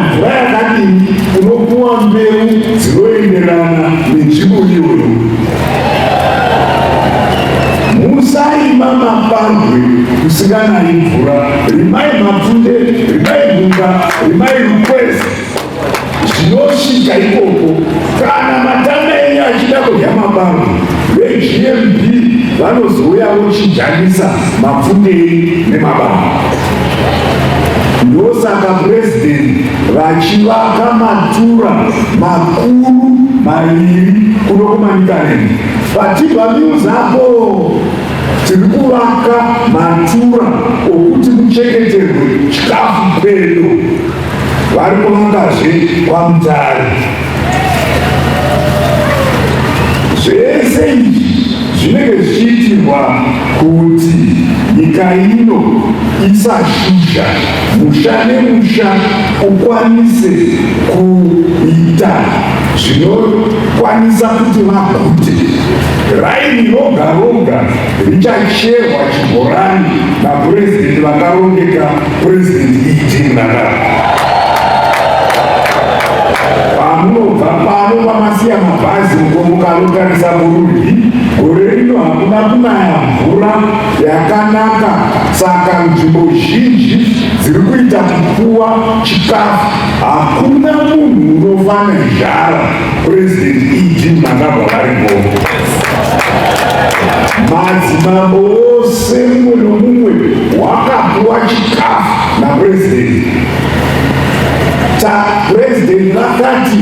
mvura yakadini unopuwa mbeu dzinoenderana nenzvimbo iyoyo. Musaima mapandwe kusinganayi mvura, rimai mapfunde, rimai mvura, rimai rukwezi zvinosvika ikoko. Kana matanda enyu achida kudya mapandwe, veGMB vanozouya vochidhanisa mapfunde nemabanga. Ndosaka purezidendi vachivaka matura makuru maviri kuno kuManicaland. Patibva miuzapo tiri kuvaka matura okuti muchengeterwe chikafu kwedu. Vari kuvakazve kwaMutare. Zvese izvi zvinenge zvichiitirwa kuti nyika ino isashusha, musha nemusha ukwanise kuita zvinokwanisa kuti vagute. Raini roga roga richacherwa chibhorani napurezidendi vakarongeka, purezidendi Mnangagwa. Pamunobva pano pamasiya mabhazi mukomukarotarisa murudyi, gore rino hakuna kunaya mvura yakanaka, saka nzvimbo zhinji dziri kuita kupuwa chikafu. Hakuna munhu unofa nezhara, purezidendi Mnangagwa varipo. Madzimambo ose mumwe nomumwe wakapuwa chikafu napurezidendi. Purezidendi vakati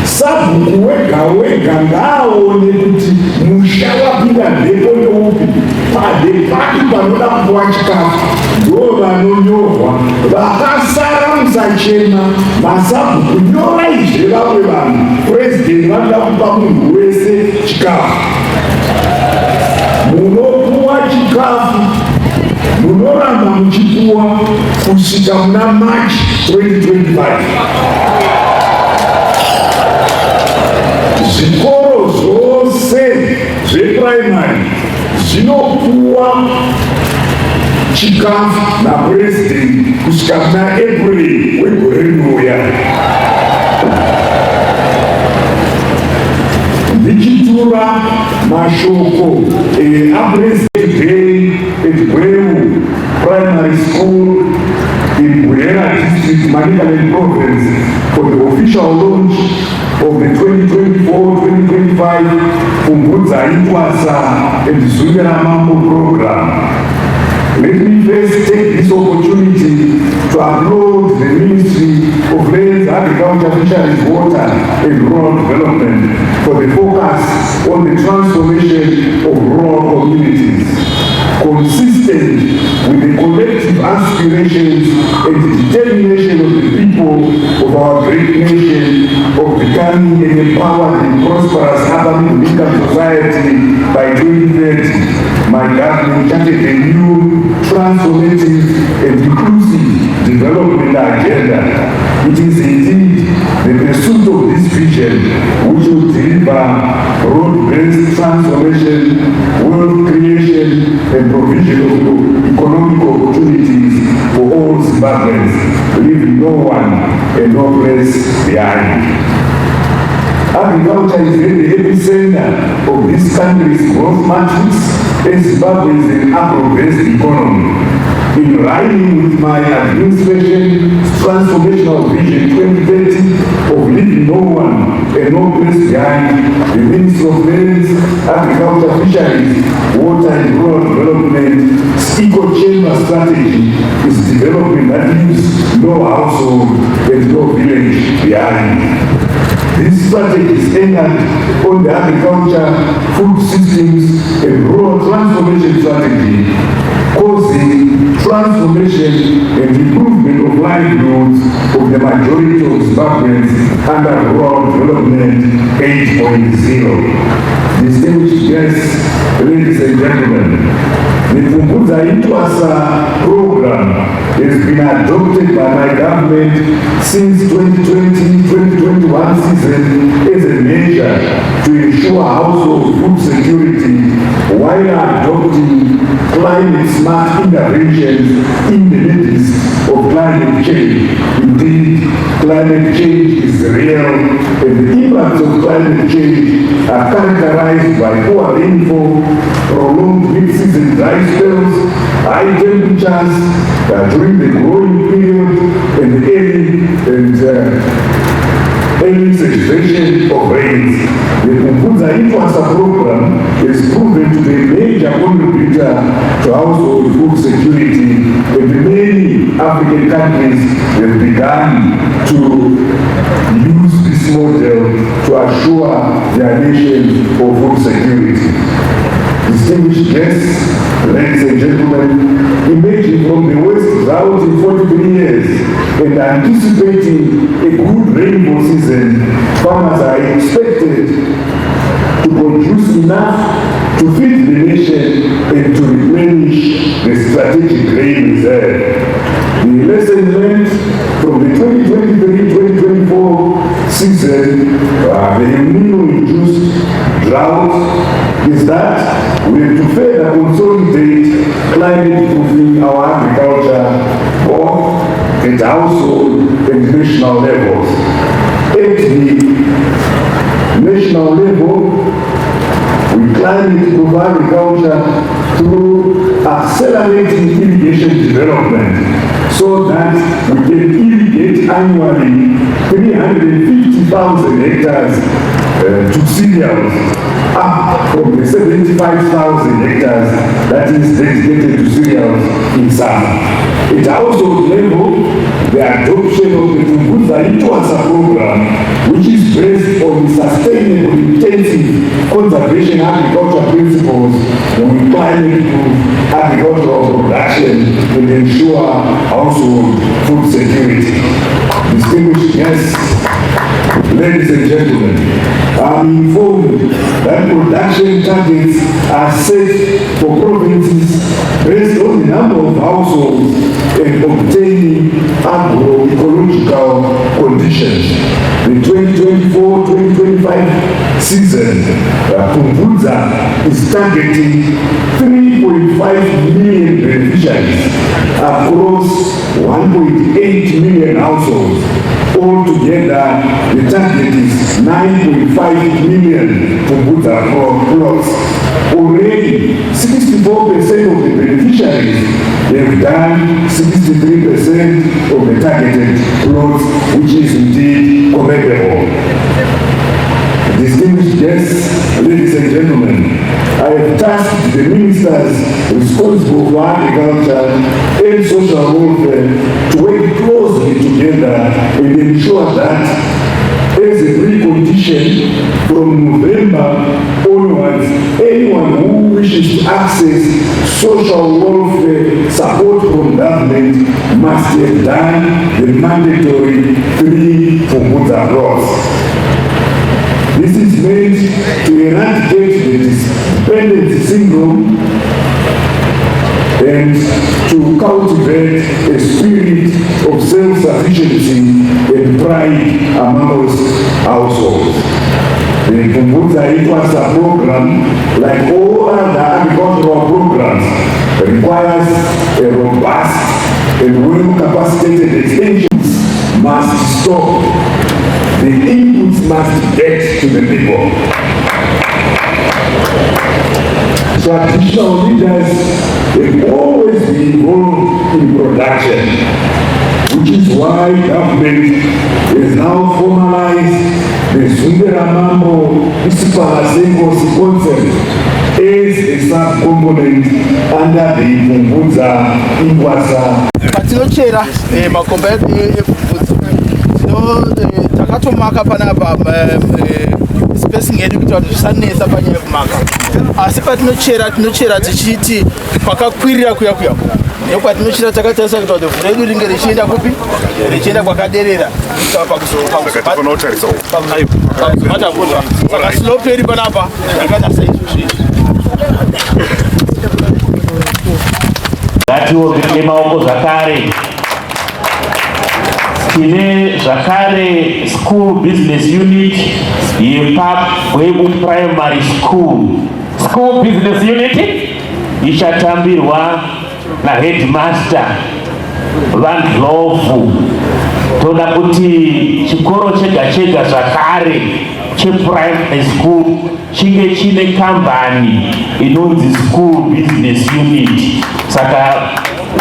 sabhuku wega wega ngaaone kuti musha wapinda mhepo neupi, padepati panoda kupuwa chikafu ndo vanonyorwa. Vakasara musachema masabhuku, nyoraizve vamwe vanhu. Purezidendi vanoda kupa munhu wese chikafu. Munopuwa chikafu, munoramba muchipuwa kusvika muna Machi 2025. Zvikoro zvose zvepuraimari zvinopuwa chikafu napurezidendi kusvika muna April wegore rinouya. Ndichitura mashoko apurezidendi eGwebu Primary School in Buhera district, Manicaland province, for the official launch of the 2024-2025 Pfumvudza Programme. Let me first take this opportunity to applaud the Ministry of Lands, Agriculture, Fisheries, Water and Rural Development for the focus on the transformation of rural communities, consistent with the collective aspirations and the determination of the people of our great nation of becoming an empowered and prosperous urban middle-income society by 2030. My government started a new, transformative and inclusive development agenda. It is indeed the pursuit of this vision which will deliver road-based transformation, wealth creation, and provision of economic opportunities for all Zimbabweans, leaving no one and no place behind. Agriculture is the epicenter of this country's growth matrix, and Zimbabwe is an agro-based economy. In line with my administration's transformational vision 2030 of leaving no one and no place behind, the Ministry of Lands, Agriculture, Fisheries, Water and Rural Development's eco-chamber strategy is developing that leaves no household and no village behind. This strategy is anchored on the agriculture, food systems, and rural transformation strategy, causing transformation and improvement of livelihoods of the majority of Zimbabweans under Rural Development 8.0. Distinguished guests, ladies and gentlemen, the Pfumvudza Programme has been adopted by my government since 2020-2021 season as a measure to ensure household food security while adopting climate-smart interventions in the midst of climate change. Indeed, climate change is real, and the impacts of climate change are characterized by poor rainfall, prolonged mid-season dry spells, high temperatures during the growing period, and early saturation of rains. The Pfumvudza Programme is proven to be a major contributor to household food security, and many African countries have begun to use this model to assure their nations of food security. Distinguished guests, ladies and gentlemen, emerging from the worst drought in 43 years and anticipating a good rainfall season, farmers are expected to produce enough to feed the nation and to replenish the strategic grain reserve. The lesson learned from the 2023-2024 season, the Nino-induced drought, is that we have to further consolidate climate-proofing our agriculture both at household and national levels. At the national level, we climate-proof agriculture through accelerating irrigation development so that we can irrigate annually 350,000 hectares to cereals, up from the 75,000 hectares that is dedicated to cereals in summer. At household level, the adoption of the Pfumvudza Programme, which is based on sustainable, intensive conservation agriculture principles, on climate-proof agricultural production and ensure household food security. Distinguished guests, ladies and gentlemen, I'm informed that production targets are set for provinces based on the number of households and obtaining agroecological conditions. The 2024-2025 season, Pfumvudza is targeting 3.5 million beneficiaries across 1.8 million households. Altogether, the target is 9.5 million Pfumvudza plots. Already, 64% of the beneficiaries have done 63% of the targeted plots, which is indeed commendable. Distinguished guests, ladies and gentlemen, I have tasked the ministers responsible for agriculture and social welfare to work closely together and ensure that as a precondition from November onwards, anyone who wishes to access social welfare support from government must have done the mandatory 3 Pfumvudza plots. This is meant to eradicate the dependency syndrome and to cultivate a spirit of self-sufficiency and pride amongst households. The Pfumvudza Programme, like all other agricultural programs, requires a robust and well-capacitated extensions must stop. The inputs must get to the people. Traditional leaders have always been involved in production, which is why government has now formalized the Zungeramambo Isipalazengosi concept as a sub-component under the Pfumvudza Ingwasa. Patinochera makomba ePfumvudza takatomaka panapa spacing yedu kuti vanhu zvisanetsa panyaya yekumaka, asi patinochera tichiti pakakwirira kuya nekwatinochera takatarisa kuti vhura redu ringe richienda kupi, richienda kwakaderera pakuzomatakurwa saka slope iri panapa yakanasa izvozvi. ngatiombe maoko zvakare. Tine zvakare school business unit yepaGwebu Primary School business unit ichatambirwa na headmaster vanhlovu. Toda kuti chikoro chega chega zvakare cheprimary school chinge chine kambani inonzi school business unit. Saka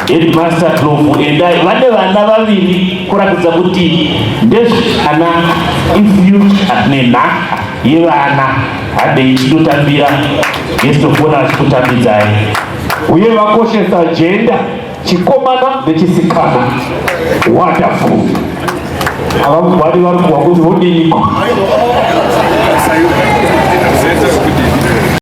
headmaster Klovu endai vane vana vaviri kuratidza kuti ndezvana ifuture nenhaka yevana. Hadei chitotambira gesitofona vachitotambidzai uye vakoshesa gender, chikomana nechisikana. Wonderful. Havamubvadi vari kuwa kuti vodiniko